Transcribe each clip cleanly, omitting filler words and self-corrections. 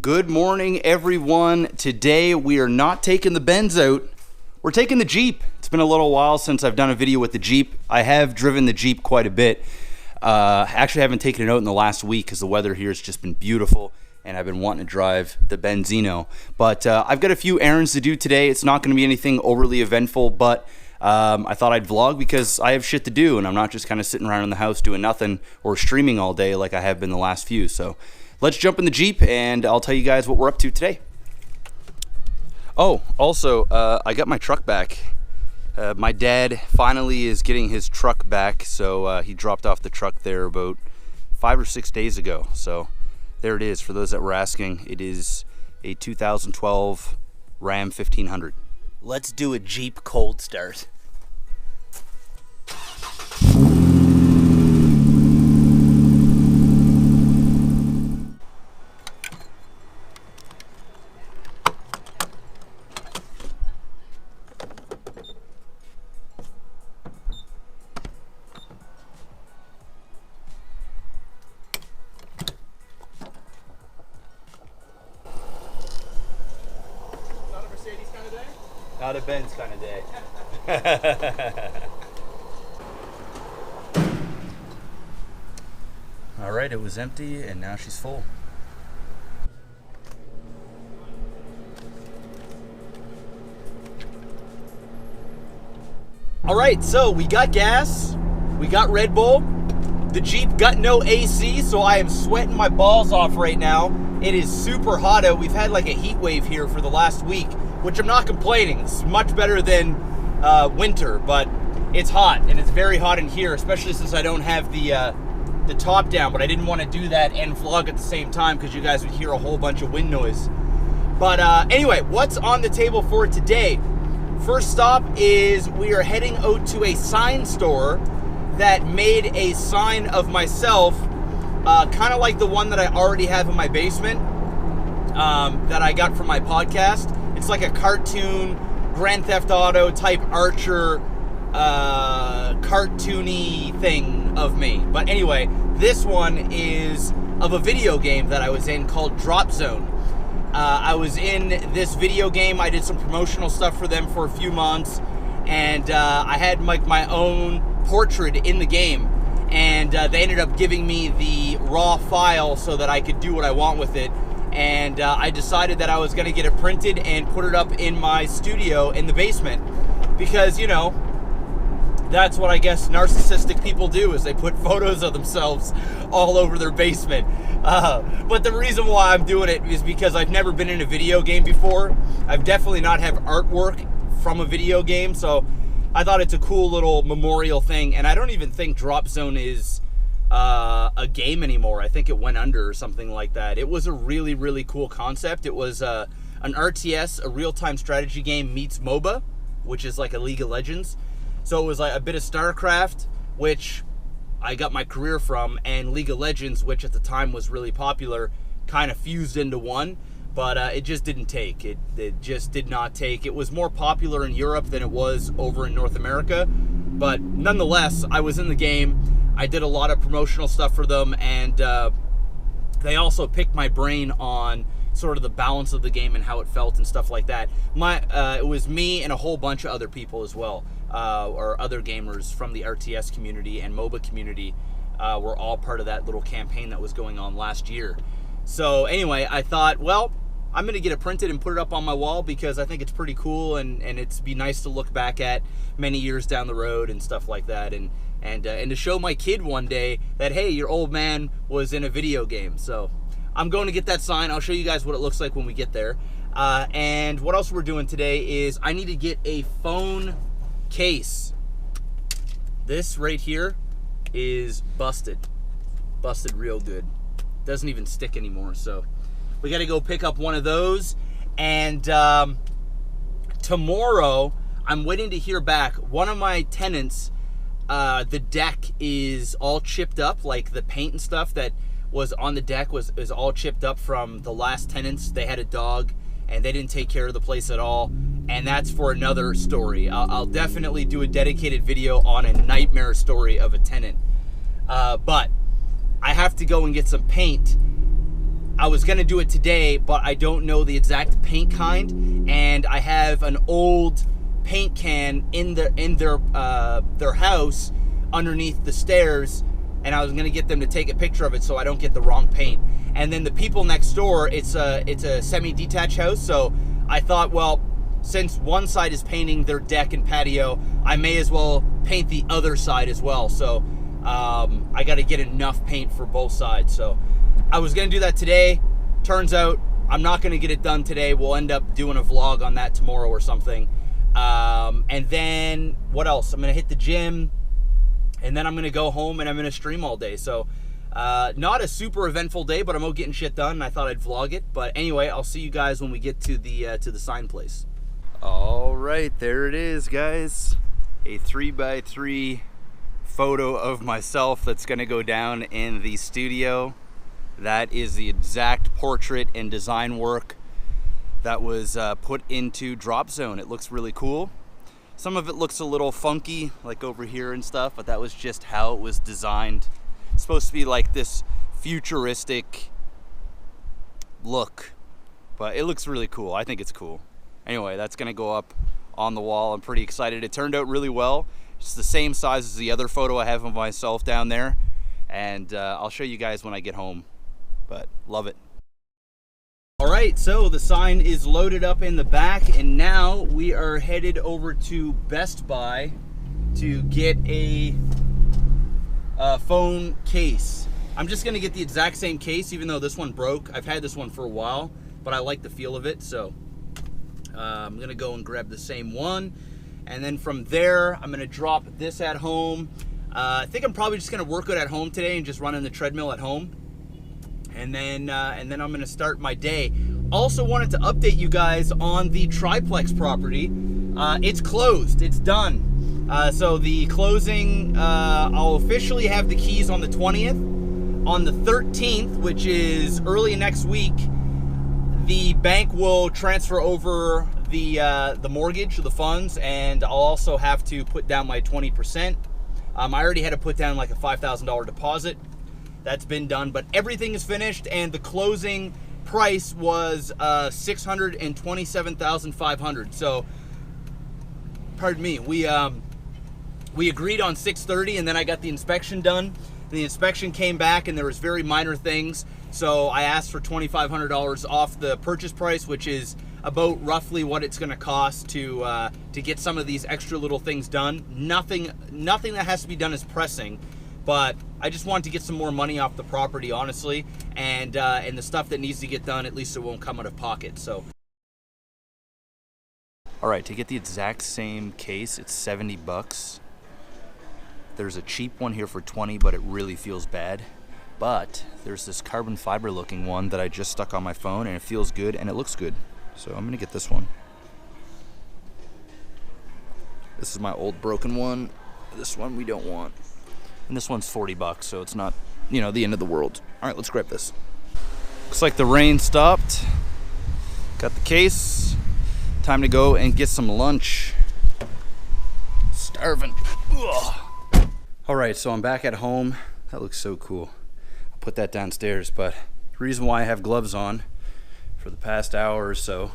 Good morning, everyone. Today we are not taking the Benz out. We're taking the Jeep. It's been a little while since I've done a video with the Jeep. I have driven the Jeep quite a bit. Actually, I haven't taken it out in the last week because the weather here has just been beautiful, and I've been wanting to drive the Benzino. But I've got a few errands to do today. It's not going to be anything overly eventful, but I thought I'd vlog because I have shit to do, and I'm not just kind of sitting around in the house doing nothing or streaming all day like I have been the last few. So let's jump in the Jeep, and I'll tell you guys what we're up to today. Oh, also, I got my truck back. My dad finally is getting his truck back, so he dropped off the truck there about 5 or 6 days ago. So there it is. For those that were asking, it is a 2012 Ram 1500. Let's do a Jeep cold start. Not a Benz kind of day. All right, it was empty and now she's full. All right, so we got gas, we got Red Bull. The Jeep got no AC, so I am sweating my balls off right now. It is super hot out. We've had like a heat wave here for the last week, which I'm not complaining. It's much better than winter, but it's hot, and it's very hot in here, especially since I don't have the top down, but I didn't want to do that and vlog at the same time because you guys would hear a whole bunch of wind noise. But anyway, what's on the table for today? First stop is we are heading out to a sign store that made a sign of myself, kind of like the one that I already have in my basement, that I got from my podcast. It's like a cartoon, Grand Theft Auto type Archer, cartoony thing of me. But anyway, this one is of a video game that I was in called Drop Zone. I was in this video game. I did some promotional stuff for them for a few months, and I had like my own portrait in the game, and they ended up giving me the raw file so that I could do what I want with it. And I decided that I was going to get it printed and put it up in my studio in the basement because, you know, that's what I guess narcissistic people do, is they put photos of themselves all over their basement. But the reason why I'm doing it is because I've never been in a video game before. I've definitely not have artwork from a video game, so I thought it's a cool little memorial thing. And I don't even think Drop Zone is a game anymore. I think it went under or something like that. It was a really, really cool concept. It was an RTS, a real-time strategy game meets MOBA, which is like a League of Legends. So it was like a bit of StarCraft, which I got my career from, and League of Legends, which at the time was really popular, kind of fused into one. But it just didn't take. It just did not take. It was more popular in Europe than it was over in North America. But nonetheless, I was in the game. I did a lot of promotional stuff for them, and they also picked my brain on sort of the balance of the game and how it felt and stuff like that. It was me and a whole bunch of other people as well, or other gamers from the RTS community and MOBA community were all part of that little campaign that was going on last year. So anyway, I thought, well, I'm going to get it printed and put it up on my wall because I think it's pretty cool, and it's be nice to look back at many years down the road and stuff like that, and to show my kid one day that, hey, your old man was in a video game. So I'm going to get that sign. I'll show you guys what it looks like when we get there. And what else we're doing today is I need to get a phone case. This right here is busted real good. Doesn't even stick anymore, so we got to go pick up one of those. And tomorrow I'm waiting to hear back. One of my tenants, the deck is all chipped up, like the paint and stuff that was on the deck is all chipped up from the last tenants. They had a dog and they didn't take care of the place at all, and that's for another story. I'll definitely do a dedicated video on a nightmare story of a tenant, but I have to go and get some paint I was gonna do it today, but I don't know the exact paint kind, and I have an old paint can in their house underneath the stairs, and I was gonna get them to take a picture of it so I don't get the wrong paint. And then the people next door, it's a semi-detached house, so I thought, well, since one side is painting their deck and patio, I may as well paint the other side as well. So I got to get enough paint for both sides. So I was going to do that today. Turns out I'm not going to get it done today. We'll end up doing a vlog on that tomorrow or something. And then what else? I'm going to hit the gym, and then I'm going to go home and I'm going to stream all day. So not a super eventful day, but I'm out getting shit done, and I thought I'd vlog it. But anyway, I'll see you guys when we get to the sign place. All right, there it is, guys. A 3x3 photo of myself that's gonna go down in the studio. That is the exact portrait and design work that was put into Drop Zone. It looks really cool. Some of it looks a little funky, like over here and stuff, but that was just how it was designed. It's supposed to be like this futuristic look, but it looks really cool. I think it's cool. Anyway, that's gonna go up on the wall. I'm pretty excited. It turned out really well. It's the same size as the other photo I have of myself down there, and I'll show you guys when I get home, but love it. All right, so the sign is loaded up in the back, and now we are headed over to Best Buy to get a phone case. I'm just gonna get the exact same case, even though this one broke. I've had this one for a while, but I like the feel of it, so I'm gonna go and grab the same one, and then from there I'm gonna drop this at home. I think I'm probably just gonna work it at home today and just run in the treadmill at home, and then I'm gonna start my day. Also wanted to update you guys on the triplex property. It's closed. It's done. So the closing, I'll officially have the keys on the 20th. On the 13th, which is early next week, the bank will transfer over the mortgage, the funds, and I'll also have to put down my 20%. I already had to put down like a $5,000 deposit. That's been done, but everything is finished, and the closing price was $627,500. So, pardon me, we agreed on $630, and then I got the inspection done. The inspection came back, and there was very minor things. So I asked for $2,500 off the purchase price, which is about roughly what it's going to cost to get some of these extra little things done. Nothing that has to be done is pressing, but I just wanted to get some more money off the property, honestly, and the stuff that needs to get done, at least it won't come out of pocket. So, all right, to get the exact same case, it's 70 bucks. There's a cheap one here for 20, but it really feels bad. But there's this carbon fiber looking one that I just stuck on my phone, and it feels good and it looks good. So I'm gonna get this one. This is my old broken one. This one we don't want. And this one's 40 bucks, so it's not, you know, the end of the world. All right, let's grab this. Looks like the rain stopped. Got the case. Time to go and get some lunch. Starving. Ugh. All right, so I'm back at home. That looks so cool. I'll put that downstairs, but the reason why I have gloves on for the past hour or so,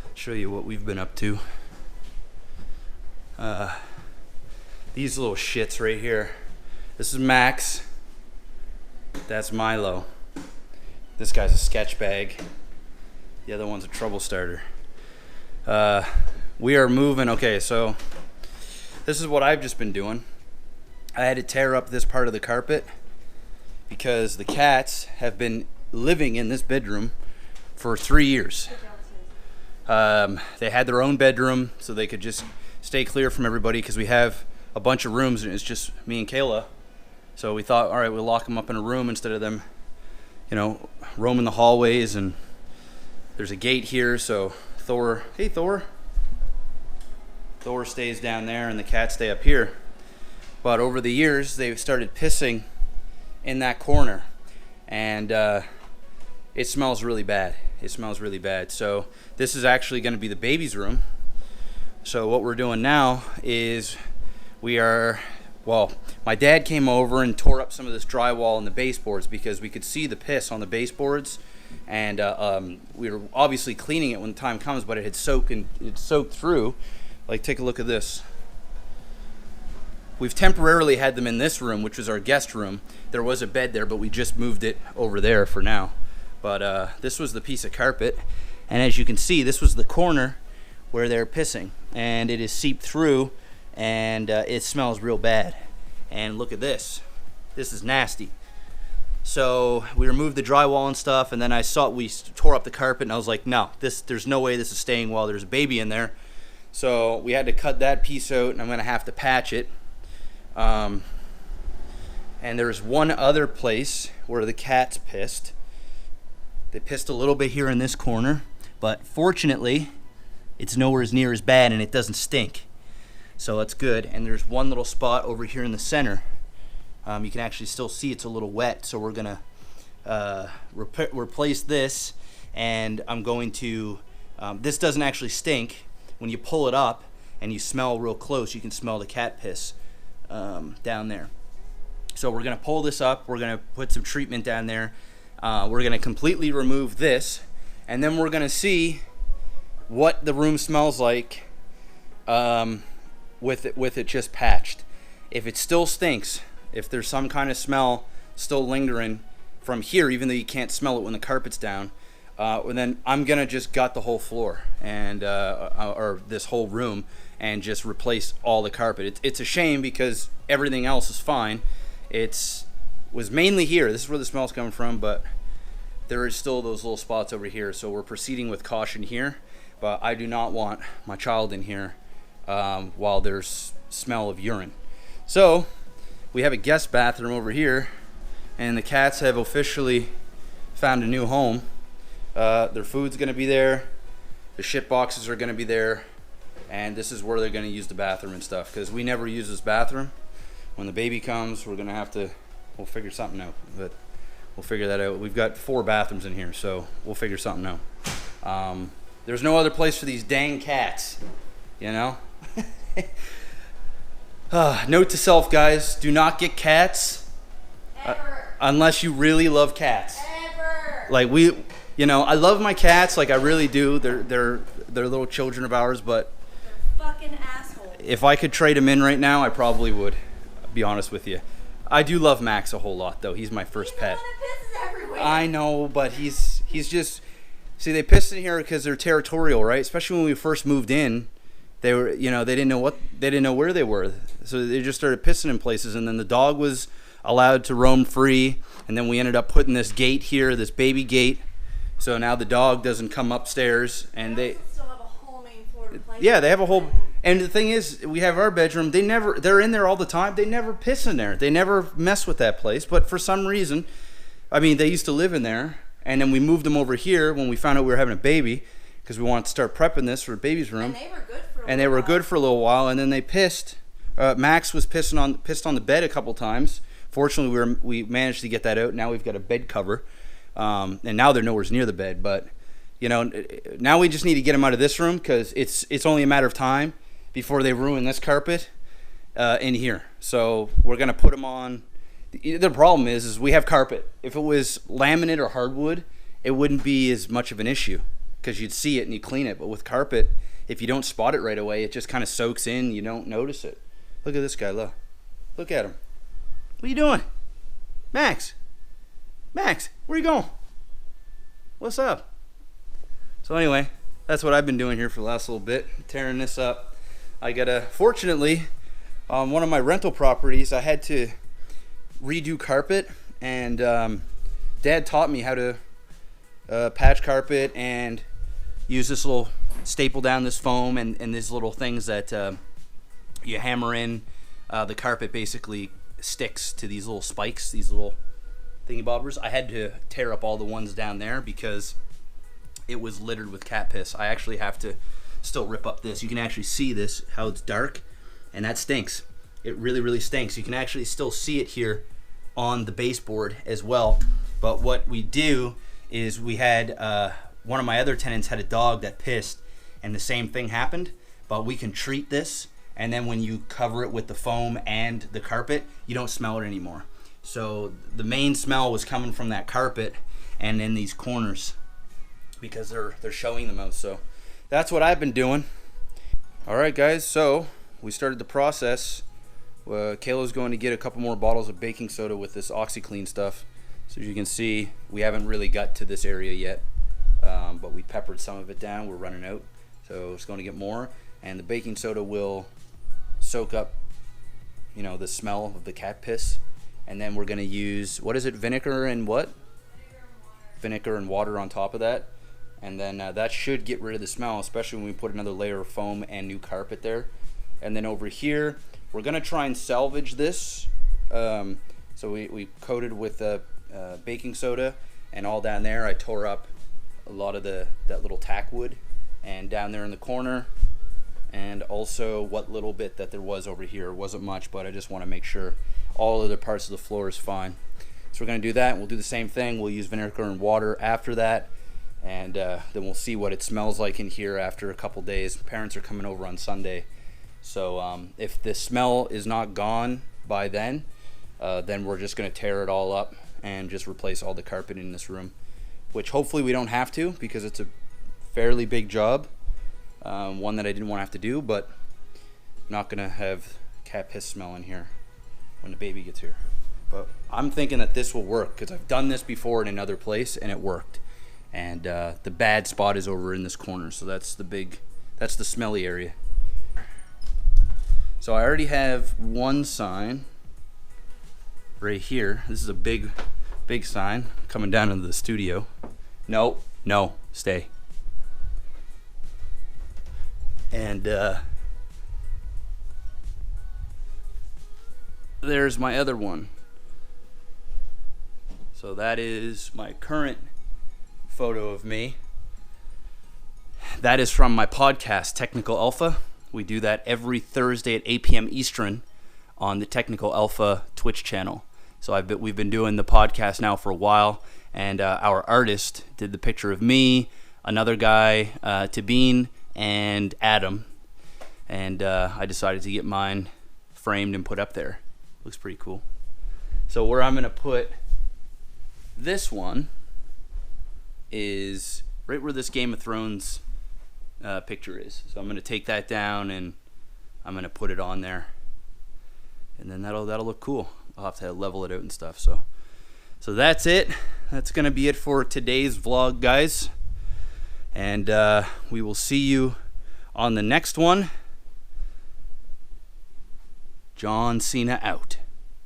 I'll show you what we've been up to. These little shits right here. This is Max. That's Milo. This guy's a sketch bag. The other one's a trouble starter. We are moving. Okay, so this is what I've just been doing. I had to tear up this part of the carpet because the cats have been living in this bedroom for 3 years. They had their own bedroom so they could just stay clear from everybody, because we have a bunch of rooms and it's just me and Kayla. So we thought, all right, we'll lock them up in a room instead of them, you know, roaming the hallways. And there's a gate here, so Thor, hey Thor. Thor stays down there and the cats stay up here. But over the years, they've started pissing in that corner, and it smells really bad. It smells really bad. So this is actually going to be the baby's room. So what we're doing now is we are Well, my dad came over and tore up some of this drywall in the baseboards because we could see the piss on the baseboards, and we were obviously cleaning it when the time comes, but it had soaked through. Like, take a look at this. We've temporarily had them in this room, which was our guest room. There was a bed there, but we just moved it over there for now. But this was the piece of carpet, and as you can see, this was the corner where they're pissing, and it is seeped through, and it smells real bad. And look at this. This is nasty. So we removed the drywall and stuff, and then we tore up the carpet, and I was like, no, there's no way this is staying while there's a baby in there. So we had to cut that piece out, and I'm gonna have to patch it. And there's one other place where the cats pissed. They pissed a little bit here in this corner, but fortunately it's nowhere as near as bad, and it doesn't stink. So that's good. And there's one little spot over here in the center. You can actually still see it's a little wet, so we're gonna replace this, and I'm going to, this doesn't actually stink. When you pull it up and you smell real close, you can smell the cat piss down there. So we're gonna pull this up, we're gonna put some treatment down there, we're gonna completely remove this, and then we're gonna see what the room smells like with it just patched. If it still stinks, if there's some kind of smell still lingering from here, even though you can't smell it when the carpet's down, then I'm gonna just gut the whole floor and or this whole room and just replace all the carpet. It's a shame because everything else is fine. Was mainly here. This is where the smell's coming from, but there is still those little spots over here. So we're proceeding with caution here, but I do not want my child in here while there's smell of urine. So we have a guest bathroom over here, and the cats have officially found a new home. Their food's gonna be there, the shit boxes are gonna be there, and this is where they're gonna use the bathroom and stuff, because we never use this bathroom. When the baby comes, we'll figure something out, but we'll figure that out. We've got 4 bathrooms in here, so we'll figure something out. There's no other place for these dang cats, you know? Note to self, guys, do not get cats unless you really love cats. Like I love my cats, like I really do. They're little children of ours, but they're fucking assholes. If I could trade them in right now, I probably would. Be honest with you. I do love Max a whole lot, though. He's my first pet. The one that pisses everywhere. I know, but he's just. See, they pissed in here because they're territorial, right? Especially when we first moved in, they were, they didn't know where they were, so they just started pissing in places, and then the dog was allowed to roam free, and then we ended up putting this gate here, this baby gate, so now the dog doesn't come upstairs, and they still have a whole main floor to play. Yeah, they have a whole. And the thing is, we have our bedroom. They're in there all the time. They never piss in there. They never mess with that place. But for some reason, they used to live in there, and then we moved them over here when we found out we were having a baby, because we wanted to start prepping this for a baby's room. And they were good for a little while, and then they pissed. Max was pissed on the bed a couple times. Fortunately, we managed to get that out. Now we've got a bed cover, and now they're nowhere near the bed. But now we just need to get them out of this room, because it's only a matter of time before they ruin this carpet in here. So we're gonna put them on. The problem is we have carpet. If it was laminate or hardwood, it wouldn't be as much of an issue, because you'd see it and you clean it. But with carpet, if you don't spot it right away, it just kind of soaks in. You don't notice it. Look at this guy. Look at him. What are you doing? Max, where you going? What's up? So anyway, that's what I've been doing here for the last little bit, tearing this up. Fortunately, on one of my rental properties, I had to redo carpet, and Dad taught me how to patch carpet and use this little staple down this foam and these little things that you hammer in. The carpet basically sticks to these little spikes, these little thingy bobbers. I had to tear up all the ones down there because it was littered with cat piss. I actually have to still rip up this. You can actually see this, how it's dark, and that stinks. It really, really stinks. You can actually still see it here on the baseboard as well. But what we do is we had one of my other tenants had a dog that pissed, and the same thing happened. But we can treat this and then when you cover it with the foam and the carpet, you don't smell it anymore. So the main smell was coming from that carpet and in these corners because they're showing the most. So that's what I've been doing. All right, guys, so we started the process. Kayla's going to get a couple more bottles of baking soda with this OxyClean stuff. So as you can see, we haven't really got to this area yet, but we peppered some of it down. We're running out, so it's going to get more. And the baking soda will soak up, you know, the smell of the cat piss. And then we're going to use, what is it, vinegar and what? Vinegar and water on top of that. And then that should get rid of the smell, especially when we put another layer of foam and new carpet there. And then over here, we're going to try and salvage this. So we coated with baking soda, and all down there I tore up a lot of that little tack wood, and down there in the corner, and also what little bit that there was over here. It wasn't much, but I just want to make sure all other parts of the floor is fine. So we're going to do that, and we'll do the same thing. We'll use vinegar and water after that, and then we'll see what it smells like in here after a couple days. Parents are coming over on Sunday, so if the smell is not gone by then we're just going to tear it all up and just replace all the carpet in this room, which hopefully we don't have to, because it's a fairly big job, one that I didn't want to have to do, but I'm not going to have cat piss smell in here when the baby gets here. But I'm thinking that this will work, because I've done this before in another place and it worked. And the bad spot is over in this corner, so that's the smelly area. So I already have one sign right here. This is a big sign coming down into the studio. No, stay. And there's my other one. So that is my current photo of me. That is from my podcast, Technical Alpha. We do that every Thursday at 8 p.m. Eastern on the Technical Alpha Twitch channel. So we've been doing the podcast now for a while, and our artist did the picture of me, another guy, Tabine, and Adam. And I decided to get mine framed and put up there. Looks pretty cool. So where I'm going to put this one is right where this Game of Thrones picture is. So I'm going to take that down and I'm going to put it on there, and then that'll look cool. I'll have to level it out and stuff. So that's it. That's going to be it for today's vlog, guys, and we will see you on the next one. John Cena out.